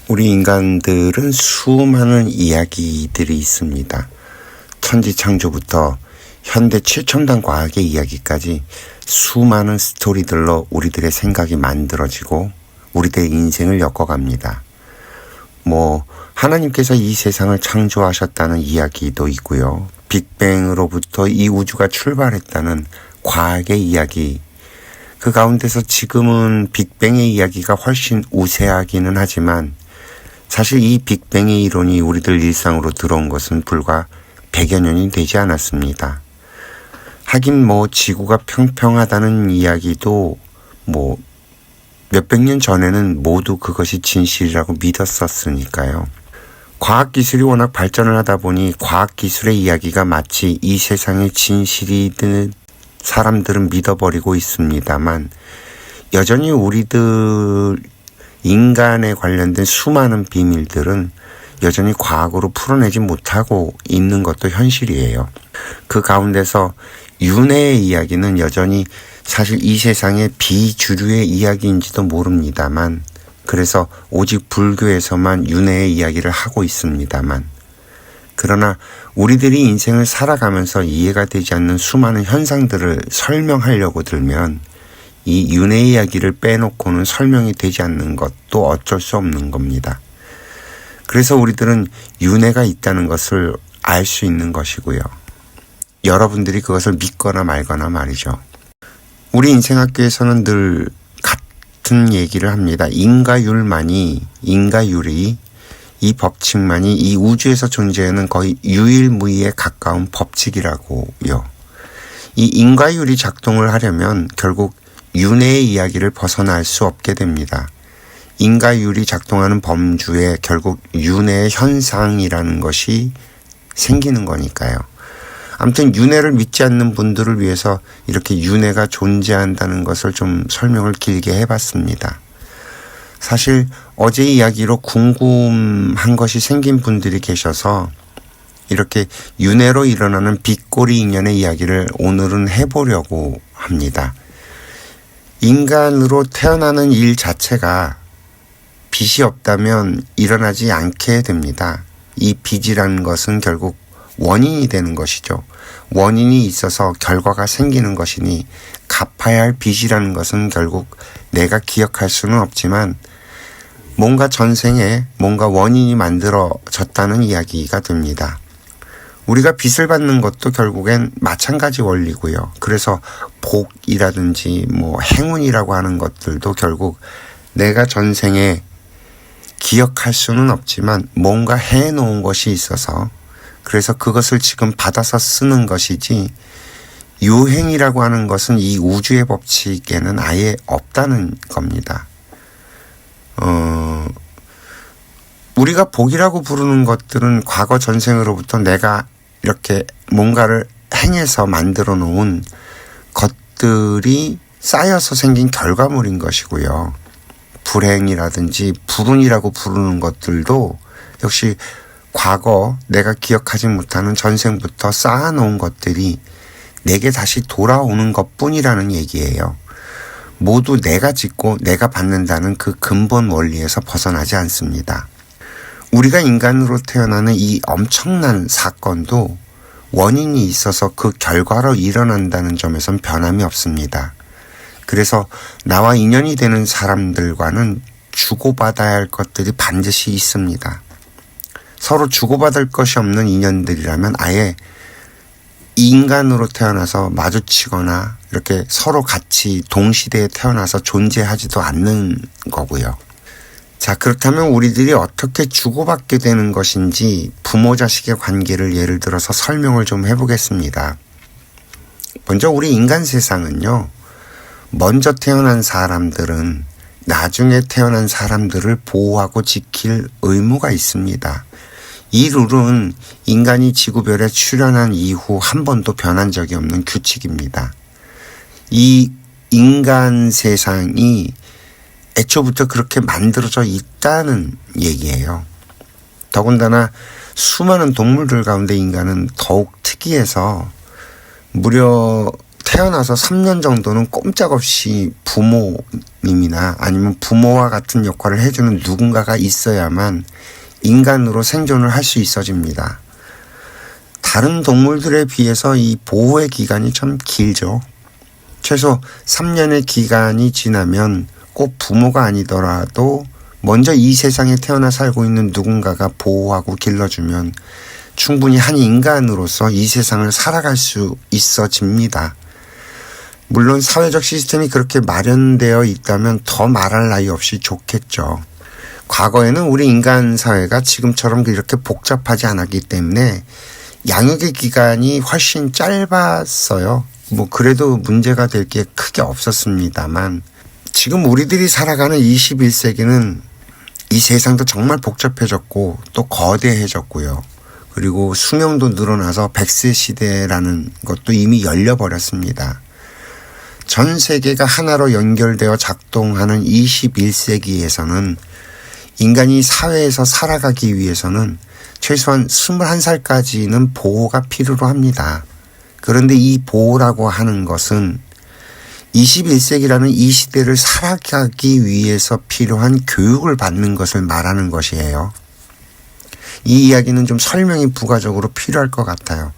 우리 인간들은 수많은 이야기들이 있습니다. 천지창조부터 현대 최첨단 과학의 이야기까지 수많은 스토리들로 우리들의 생각이 만들어지고 우리들의 인생을 엮어갑니다. 하나님께서 이 세상을 창조하셨다는 이야기도 있고요. 빅뱅으로부터 이 우주가 출발했다는 과학의 이야기, 그 가운데서 지금은 빅뱅의 이야기가 훨씬 우세하기는 하지만 사실 이 빅뱅의 이론이 우리들 일상으로 들어온 것은 불과 100여 년이 되지 않았습니다. 하긴 지구가 평평하다는 이야기도 몇백 년 전에는 모두 그것이 진실이라고 믿었었으니까요. 과학기술이 워낙 발전을 하다 보니 과학기술의 이야기가 마치 이 세상의 진실이든 사람들은 믿어버리고 있습니다만 여전히 우리들 인간에 관련된 수많은 비밀들은 여전히 과학으로 풀어내지 못하고 있는 것도 현실이에요. 그 가운데서 윤회의 이야기는 여전히 사실 이 세상의 비주류의 이야기인지도 모릅니다만, 그래서 오직 불교에서만 윤회의 이야기를 하고 있습니다만, 그러나 우리들이 인생을 살아가면서 이해가 되지 않는 수많은 현상들을 설명하려고 들면 이 윤회 이야기를 빼놓고는 설명이 되지 않는 것도 어쩔 수 없는 겁니다. 그래서 우리들은 윤회가 있다는 것을 알 수 있는 것이고요. 여러분들이 그것을 믿거나 말거나 말이죠. 우리 인생학교에서는 늘 같은 얘기를 합니다. 인과율이 이 법칙만이 이 우주에서 존재하는 거의 유일무이에 가까운 법칙이라고요. 이 인과율이 작동을 하려면 결국 윤회의 이야기를 벗어날 수 없게 됩니다. 인과율이 작동하는 범주에 결국 윤회의 현상이라는 것이 생기는 거니까요. 아무튼 윤회를 믿지 않는 분들을 위해서 이렇게 윤회가 존재한다는 것을 좀 설명을 길게 해봤습니다. 사실 어제 이야기로 궁금한 것이 생긴 분들이 계셔서 이렇게 윤회로 일어나는 빛꼬리 인연의 이야기를 오늘은 해보려고 합니다. 인간으로 태어나는 일 자체가 빛이 없다면 일어나지 않게 됩니다. 이 빛이라는 것은 결국 원인이 되는 것이죠. 원인이 있어서 결과가 생기는 것이니 갚아야 할 빚이라는 것은 결국 내가 기억할 수는 없지만 뭔가 전생에 뭔가 원인이 만들어졌다는 이야기가 됩니다. 우리가 빚을 받는 것도 결국엔 마찬가지 원리고요. 그래서 복이라든지 행운이라고 하는 것들도 결국 내가 전생에 기억할 수는 없지만 뭔가 해놓은 것이 있어서 그래서 그것을 지금 받아서 쓰는 것이지 유행이라고 하는 것은 이 우주의 법칙에는 아예 없다는 겁니다. 우리가 복이라고 부르는 것들은 과거 전생으로부터 내가 이렇게 뭔가를 행해서 만들어 놓은 것들이 쌓여서 생긴 결과물인 것이고요. 불행이라든지 불운이라고 부르는 것들도 역시 과거 내가 기억하지 못하는 전생부터 쌓아놓은 것들이 내게 다시 돌아오는 것뿐이라는 얘기예요. 모두 내가 짓고 내가 받는다는 그 근본 원리에서 벗어나지 않습니다. 우리가 인간으로 태어나는 이 엄청난 사건도 원인이 있어서 그 결과로 일어난다는 점에선 변함이 없습니다. 그래서 나와 인연이 되는 사람들과는 주고받아야 할 것들이 반드시 있습니다. 서로 주고받을 것이 없는 인연들이라면 아예 인간으로 태어나서 마주치거나 이렇게 서로 같이 동시대에 태어나서 존재하지도 않는 거고요. 자, 그렇다면 우리들이 어떻게 주고받게 되는 것인지 부모 자식의 관계를 예를 들어서 설명을 좀 해보겠습니다. 먼저 우리 인간 세상은요, 먼저 태어난 사람들은 나중에 태어난 사람들을 보호하고 지킬 의무가 있습니다. 이 룰은 인간이 지구별에 출현한 이후 한 번도 변한 적이 없는 규칙입니다. 이 인간 세상이 애초부터 그렇게 만들어져 있다는 얘기예요. 더군다나 수많은 동물들 가운데 인간은 더욱 특이해서 무려 태어나서 3년 정도는 꼼짝없이 부모님이나 아니면 부모와 같은 역할을 해주는 누군가가 있어야만 인간으로 생존을 할 수 있어집니다. 다른 동물들에 비해서 이 보호의 기간이 참 길죠. 최소 3년의 기간이 지나면 꼭 부모가 아니더라도 먼저 이 세상에 태어나 살고 있는 누군가가 보호하고 길러주면 충분히 한 인간으로서 이 세상을 살아갈 수 있어집니다. 물론 사회적 시스템이 그렇게 마련되어 있다면 더 말할 나위 없이 좋겠죠. 과거에는 우리 인간 사회가 지금처럼 이렇게 복잡하지 않았기 때문에 양육의 기간이 훨씬 짧았어요. 그래도 문제가 될 게 크게 없었습니다만 지금 우리들이 살아가는 21세기는 이 세상도 정말 복잡해졌고 또 거대해졌고요. 그리고 수명도 늘어나서 100세 시대라는 것도 이미 열려버렸습니다. 전 세계가 하나로 연결되어 작동하는 21세기에서는 인간이 사회에서 살아가기 위해서는 최소한 21살까지는 보호가 필요로 합니다. 그런데 이 보호라고 하는 것은 21세기라는 이 시대를 살아가기 위해서 필요한 교육을 받는 것을 말하는 것이에요. 이 이야기는 좀 설명이 부가적으로 필요할 것 같아요.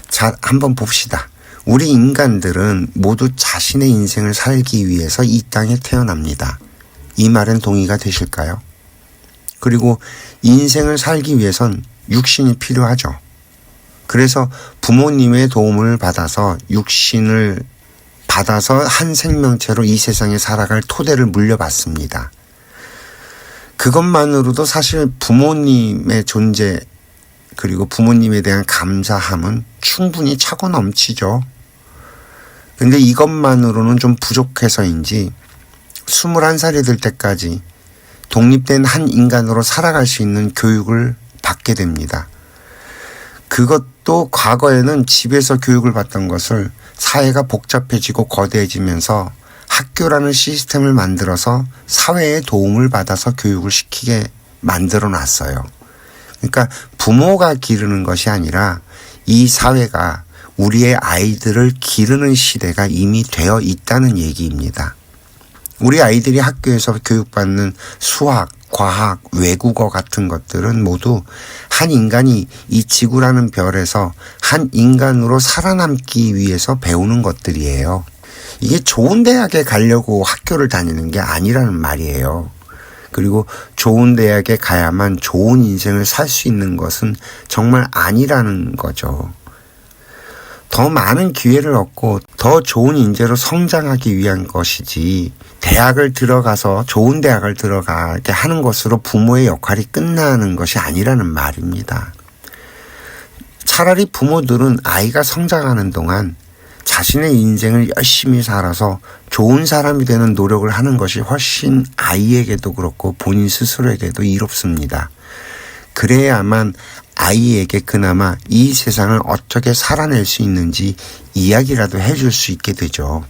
자, 한번 봅시다. 우리 인간들은 모두 자신의 인생을 살기 위해서 이 땅에 태어납니다. 이 말엔 동의가 되실까요? 그리고 인생을 살기 위해선 육신이 필요하죠. 그래서 부모님의 도움을 받아서 육신을 받아서 한 생명체로 이 세상에 살아갈 토대를 물려받습니다. 그것만으로도 사실 부모님의 존재 그리고 부모님에 대한 감사함은 충분히 차고 넘치죠. 근데 이것만으로는 좀 부족해서인지 21살이 될 때까지 독립된 한 인간으로 살아갈 수 있는 교육을 받게 됩니다. 그것도 과거에는 집에서 교육을 받던 것을 사회가 복잡해지고 거대해지면서 학교라는 시스템을 만들어서 사회의 도움을 받아서 교육을 시키게 만들어 놨어요. 그러니까 부모가 기르는 것이 아니라 이 사회가 우리의 아이들을 기르는 시대가 이미 되어 있다는 얘기입니다. 우리 아이들이 학교에서 교육받는 수학, 과학, 외국어 같은 것들은 모두 한 인간이 이 지구라는 별에서 한 인간으로 살아남기 위해서 배우는 것들이에요. 이게 좋은 대학에 가려고 학교를 다니는 게 아니라는 말이에요. 그리고 좋은 대학에 가야만 좋은 인생을 살 수 있는 것은 정말 아니라는 거죠. 더 많은 기회를 얻고 더 좋은 인재로 성장하기 위한 것이지 대학을 들어가서 좋은 대학을 들어가게 하는 것으로 부모의 역할이 끝나는 것이 아니라는 말입니다. 차라리 부모들은 아이가 성장하는 동안 자신의 인생을 열심히 살아서 좋은 사람이 되는 노력을 하는 것이 훨씬 아이에게도 그렇고 본인 스스로에게도 이롭습니다. 그래야만 아이에게 그나마 이 세상을 어떻게 살아낼 수 있는지 이야기라도 해줄 수 있게 되죠.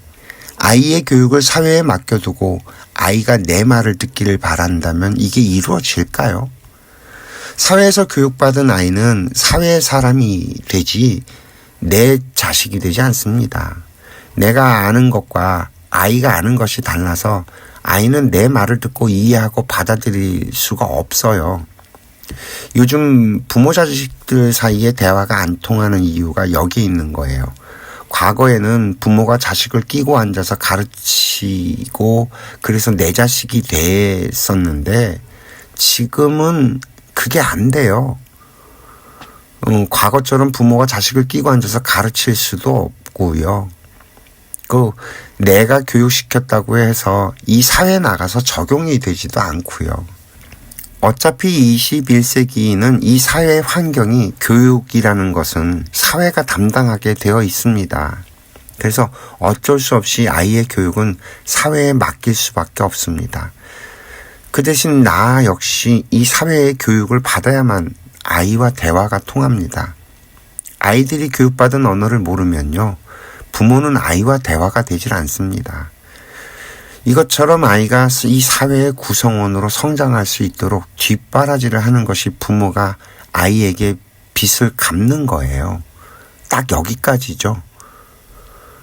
아이의 교육을 사회에 맡겨두고 아이가 내 말을 듣기를 바란다면 이게 이루어질까요? 사회에서 교육받은 아이는 사회의 사람이 되지 내 자식이 되지 않습니다. 내가 아는 것과 아이가 아는 것이 달라서 아이는 내 말을 듣고 이해하고 받아들일 수가 없어요. 요즘 부모 자식들 사이에 대화가 안 통하는 이유가 여기 있는 거예요. 과거에는 부모가 자식을 끼고 앉아서 가르치고 그래서 내 자식이 됐었는데 지금은 그게 안 돼요. 과거처럼 부모가 자식을 끼고 앉아서 가르칠 수도 없고요. 내가 교육시켰다고 해서 이 사회에 나가서 적용이 되지도 않고요. 어차피 21세기는 이 사회 환경이 교육이라는 것은 사회가 담당하게 되어 있습니다. 그래서 어쩔 수 없이 아이의 교육은 사회에 맡길 수밖에 없습니다. 그 대신 나 역시 이 사회의 교육을 받아야만 아이와 대화가 통합니다. 아이들이 교육받은 언어를 모르면요, 부모는 아이와 대화가 되질 않습니다. 이것처럼 아이가 이 사회의 구성원으로 성장할 수 있도록 뒷바라지를 하는 것이 부모가 아이에게 빚을 갚는 거예요. 딱 여기까지죠.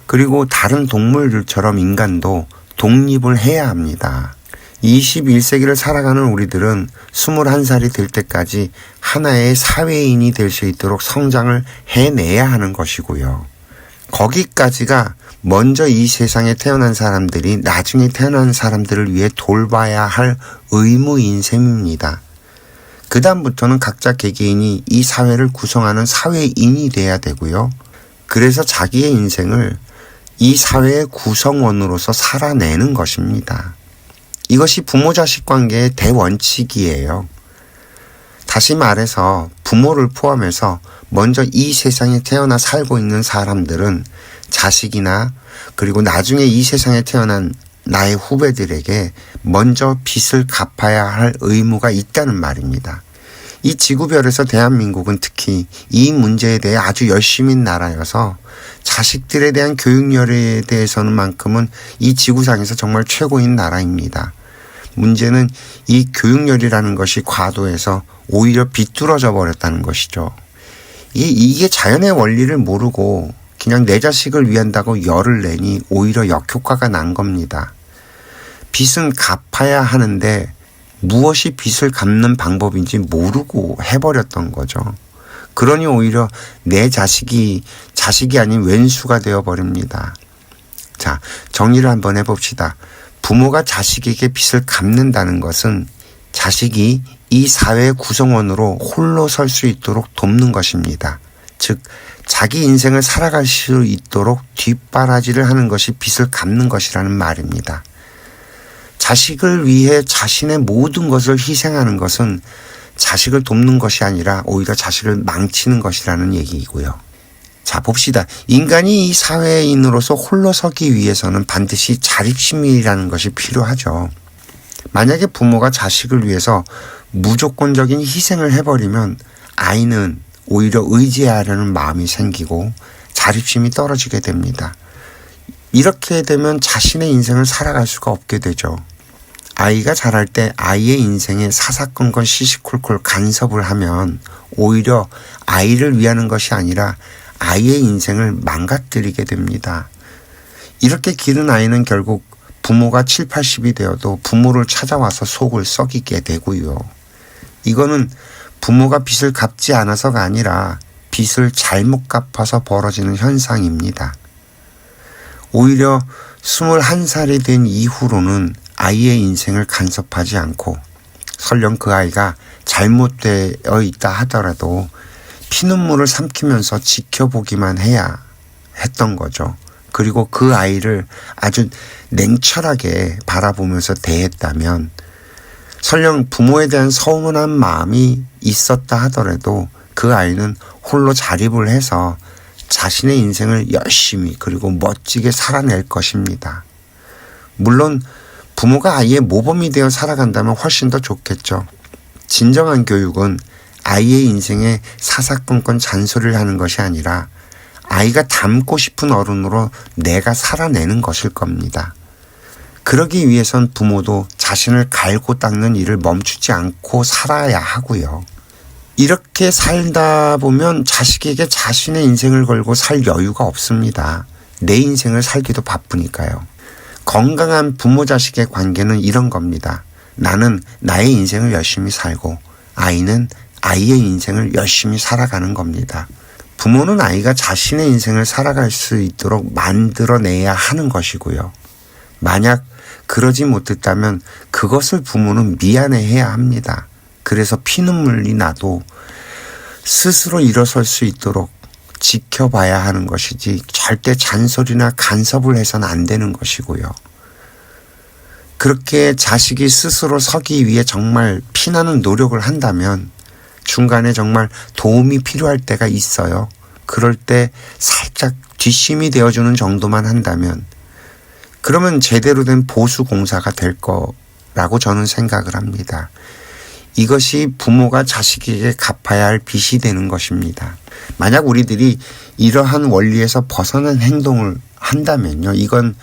그리고 다른 동물들처럼 인간도 독립을 해야 합니다. 21세기를 살아가는 우리들은 21살이 될 때까지 하나의 사회인이 될 수 있도록 성장을 해내야 하는 것이고요. 거기까지가 먼저 이 세상에 태어난 사람들이 나중에 태어난 사람들을 위해 돌봐야 할 의무인 셈입니다. 그 다음부터는 각자 개개인이 이 사회를 구성하는 사회인이 돼야 되고요. 그래서 자기의 인생을 이 사회의 구성원으로서 살아내는 것입니다. 이것이 부모-자식 관계의 대원칙이에요. 다시 말해서 부모를 포함해서 먼저 이 세상에 태어나 살고 있는 사람들은 자식이나 그리고 나중에 이 세상에 태어난 나의 후배들에게 먼저 빚을 갚아야 할 의무가 있다는 말입니다. 이 지구별에서 대한민국은 특히 이 문제에 대해 아주 열심인 나라여서 자식들에 대한 교육열에 대해서는 만큼은 이 지구상에서 정말 최고인 나라입니다. 문제는 이 교육열이라는 것이 과도해서 오히려 비뚤어져 버렸다는 것이죠. 이게 자연의 원리를 모르고 그냥 내 자식을 위한다고 열을 내니 오히려 역효과가 난 겁니다. 빚은 갚아야 하는데 무엇이 빚을 갚는 방법인지 모르고 해버렸던 거죠. 그러니 오히려 내 자식이 아닌 왼수가 되어버립니다. 자, 정리를 한번 해봅시다. 부모가 자식에게 빚을 갚는다는 것은 자식이 이 사회의 구성원으로 홀로 설 수 있도록 돕는 것입니다. 즉, 자기 인생을 살아갈 수 있도록 뒷바라지를 하는 것이 빚을 갚는 것이라는 말입니다. 자식을 위해 자신의 모든 것을 희생하는 것은 자식을 돕는 것이 아니라 오히려 자식을 망치는 것이라는 얘기이고요. 자, 봅시다. 인간이 이 사회인으로서 홀로 서기 위해서는 반드시 자립심이라는 것이 필요하죠. 만약에 부모가 자식을 위해서 무조건적인 희생을 해버리면 아이는 오히려 의지하려는 마음이 생기고 자립심이 떨어지게 됩니다. 이렇게 되면 자신의 인생을 살아갈 수가 없게 되죠. 아이가 자랄 때 아이의 인생에 사사건건 시시콜콜 간섭을 하면 오히려 아이를 위하는 것이 아니라 아이의 인생을 망가뜨리게 됩니다. 이렇게 기른 아이는 결국 부모가 7, 80이 되어도 부모를 찾아와서 속을 썩이게 되고요. 이거는 부모가 빚을 갚지 않아서가 아니라 빚을 잘못 갚아서 벌어지는 현상입니다. 오히려 21살이 된 이후로는 아이의 인생을 간섭하지 않고 설령 그 아이가 잘못되어 있다 하더라도 피눈물을 삼키면서 지켜보기만 해야 했던 거죠. 그리고 그 아이를 아주 냉철하게 바라보면서 대했다면 설령 부모에 대한 서운한 마음이 있었다 하더라도 그 아이는 홀로 자립을 해서 자신의 인생을 열심히 그리고 멋지게 살아낼 것입니다. 물론 부모가 아이의 모범이 되어 살아간다면 훨씬 더 좋겠죠. 진정한 교육은 아이의 인생에 사사건건 잔소리를 하는 것이 아니라 아이가 닮고 싶은 어른으로 내가 살아내는 것일 겁니다. 그러기 위해선 부모도 자신을 갈고 닦는 일을 멈추지 않고 살아야 하고요. 이렇게 살다 보면 자식에게 자신의 인생을 걸고 살 여유가 없습니다. 내 인생을 살기도 바쁘니까요. 건강한 부모-자식의 관계는 이런 겁니다. 나는 나의 인생을 열심히 살고 아이는 아이의 인생을 열심히 살아가는 겁니다. 부모는 아이가 자신의 인생을 살아갈 수 있도록 만들어내야 하는 것이고요. 만약 그러지 못했다면 그것을 부모는 미안해해야 합니다. 그래서 피눈물이 나도 스스로 일어설 수 있도록 지켜봐야 하는 것이지 절대 잔소리나 간섭을 해서는 안 되는 것이고요. 그렇게 자식이 스스로 서기 위해 정말 피나는 노력을 한다면 중간에 정말 도움이 필요할 때가 있어요. 그럴 때 살짝 뒷심이 되어주는 정도만 한다면 그러면 제대로 된 보수공사가 될 거라고 저는 생각을 합니다. 이것이 부모가 자식에게 갚아야 할 빚이 되는 것입니다. 만약 우리들이 이러한 원리에서 벗어난 행동을 한다면요. 이건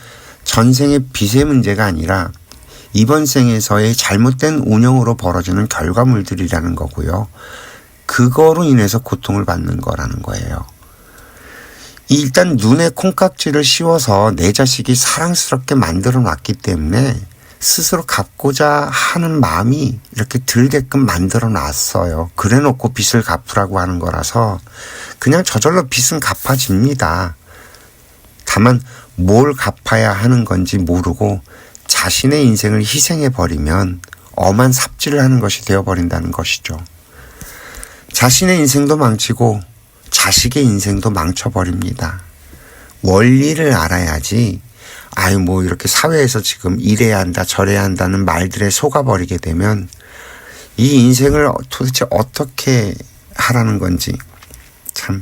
전생의 빚의 문제가 아니라 이번 생에서의 잘못된 운영으로 벌어지는 결과물들이라는 거고요. 그거로 인해서 고통을 받는 거라는 거예요. 일단 눈에 콩깍지를 씌워서 내 자식이 사랑스럽게 만들어 놨기 때문에 스스로 갚고자 하는 마음이 이렇게 들게끔 만들어 놨어요. 그래 놓고 빚을 갚으라고 하는 거라서 그냥 저절로 빚은 갚아집니다. 다만 뭘 갚아야 하는 건지 모르고 자신의 인생을 희생해버리면 엄한 삽질을 하는 것이 되어버린다는 것이죠. 자신의 인생도 망치고 자식의 인생도 망쳐버립니다. 원리를 알아야지 이렇게 사회에서 지금 이래야 한다 저래야 한다는 말들에 속아버리게 되면 이 인생을 도대체 어떻게 하라는 건지. 참,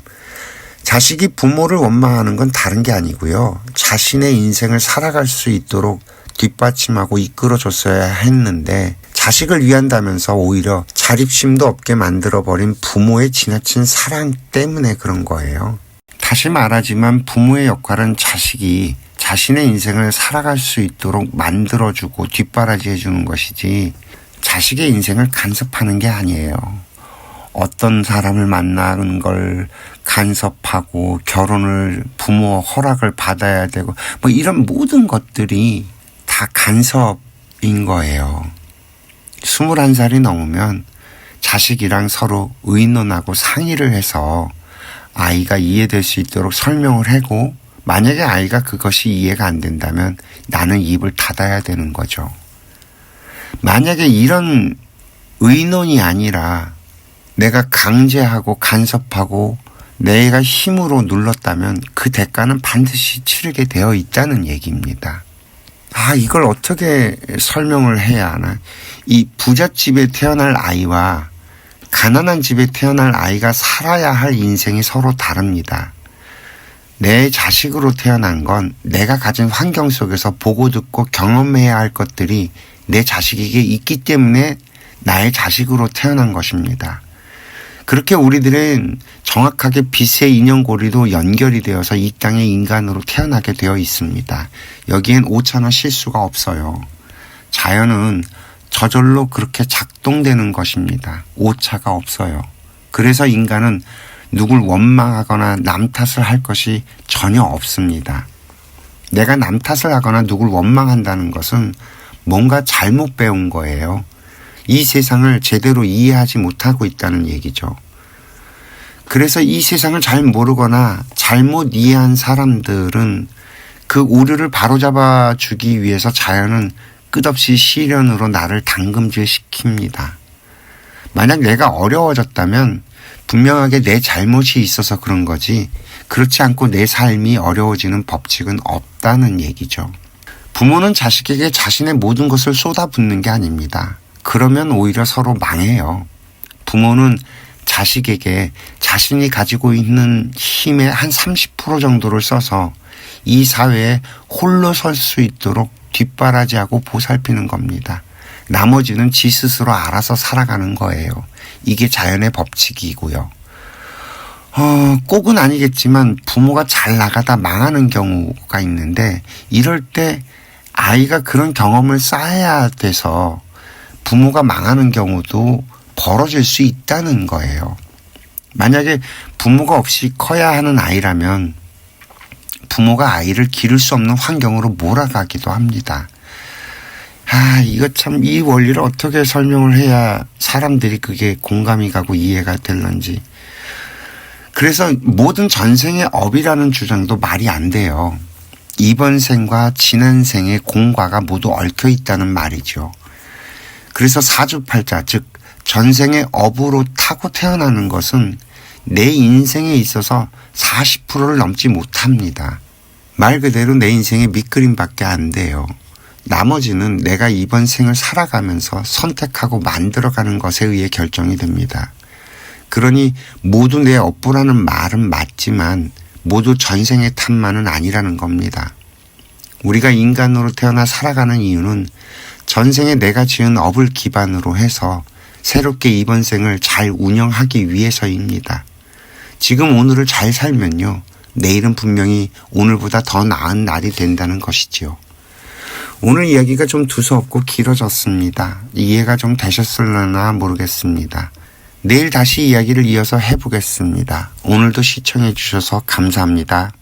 자식이 부모를 원망하는 건 다른 게 아니고요. 자신의 인생을 살아갈 수 있도록 뒷받침하고 이끌어줬어야 했는데 자식을 위한다면서 오히려 자립심도 없게 만들어버린 부모의 지나친 사랑 때문에 그런 거예요. 다시 말하지만 부모의 역할은 자식이 자신의 인생을 살아갈 수 있도록 만들어주고 뒷바라지 해주는 것이지 자식의 인생을 간섭하는 게 아니에요. 어떤 사람을 만나는 걸 간섭하고 결혼을 부모 허락을 받아야 되고 이런 모든 것들이 다 간섭인 거예요. 21살이 넘으면 자식이랑 서로 의논하고 상의를 해서 아이가 이해될 수 있도록 설명을 하고 만약에 아이가 그것이 이해가 안 된다면 나는 입을 닫아야 되는 거죠. 만약에 이런 의논이 아니라 내가 강제하고 간섭하고 내가 힘으로 눌렀다면 그 대가는 반드시 치르게 되어 있다는 얘기입니다. 이걸 어떻게 설명을 해야 하나. 이 부잣집에 태어날 아이와 가난한 집에 태어날 아이가 살아야 할 인생이 서로 다릅니다. 내 자식으로 태어난 건 내가 가진 환경 속에서 보고 듣고 경험해야 할 것들이 내 자식에게 있기 때문에 나의 자식으로 태어난 것입니다. 그렇게 우리들은 정확하게 빛의 인연고리도 연결이 되어서 이 땅의 인간으로 태어나게 되어 있습니다. 여기엔 오차나 실수가 없어요. 자연은 저절로 그렇게 작동되는 것입니다. 오차가 없어요. 그래서 인간은 누굴 원망하거나 남 탓을 할 것이 전혀 없습니다. 내가 남 탓을 하거나 누굴 원망한다는 것은 뭔가 잘못 배운 거예요. 이 세상을 제대로 이해하지 못하고 있다는 얘기죠. 그래서 이 세상을 잘 모르거나 잘못 이해한 사람들은 그 오류를 바로잡아 주기 위해서 자연은 끝없이 시련으로 나를 당금질시킵니다. 만약 내가 어려워졌다면 분명하게 내 잘못이 있어서 그런 거지 그렇지 않고 내 삶이 어려워지는 법칙은 없다는 얘기죠. 부모는 자식에게 자신의 모든 것을 쏟아붓는 게 아닙니다. 그러면 오히려 서로 망해요. 부모는 자식에게 자신이 가지고 있는 힘의 한 30% 정도를 써서 이 사회에 홀로 설 수 있도록 뒷바라지하고 보살피는 겁니다. 나머지는 지 스스로 알아서 살아가는 거예요. 이게 자연의 법칙이고요. 꼭은 아니겠지만 부모가 잘 나가다 망하는 경우가 있는데 이럴 때 아이가 그런 경험을 쌓아야 돼서 부모가 망하는 경우도 벌어질 수 있다는 거예요. 만약에 부모가 없이 커야 하는 아이라면 부모가 아이를 기를 수 없는 환경으로 몰아가기도 합니다. 이거 참 이 원리를 어떻게 설명을 해야 사람들이 그게 공감이 가고 이해가 될런지. 그래서 모든 전생의 업이라는 주장도 말이 안 돼요. 이번 생과 지난 생의 공과가 모두 얽혀 있다는 말이죠. 그래서 사주팔자, 즉 전생의 업으로 타고 태어나는 것은 내 인생에 있어서 40%를 넘지 못합니다. 말 그대로 내 인생의 밑그림밖에 안 돼요. 나머지는 내가 이번 생을 살아가면서 선택하고 만들어가는 것에 의해 결정이 됩니다. 그러니 모두 내 업보라는 말은 맞지만 모두 전생의 탓만은 아니라는 겁니다. 우리가 인간으로 태어나 살아가는 이유는 전생에 내가 지은 업을 기반으로 해서 새롭게 이번 생을 잘 운영하기 위해서입니다. 지금 오늘을 잘 살면요. 내일은 분명히 오늘보다 더 나은 날이 된다는 것이지요. 오늘 이야기가 좀 두서없고 길어졌습니다. 이해가 좀 되셨을려나 모르겠습니다. 내일 다시 이야기를 이어서 해보겠습니다. 오늘도 시청해 주셔서 감사합니다.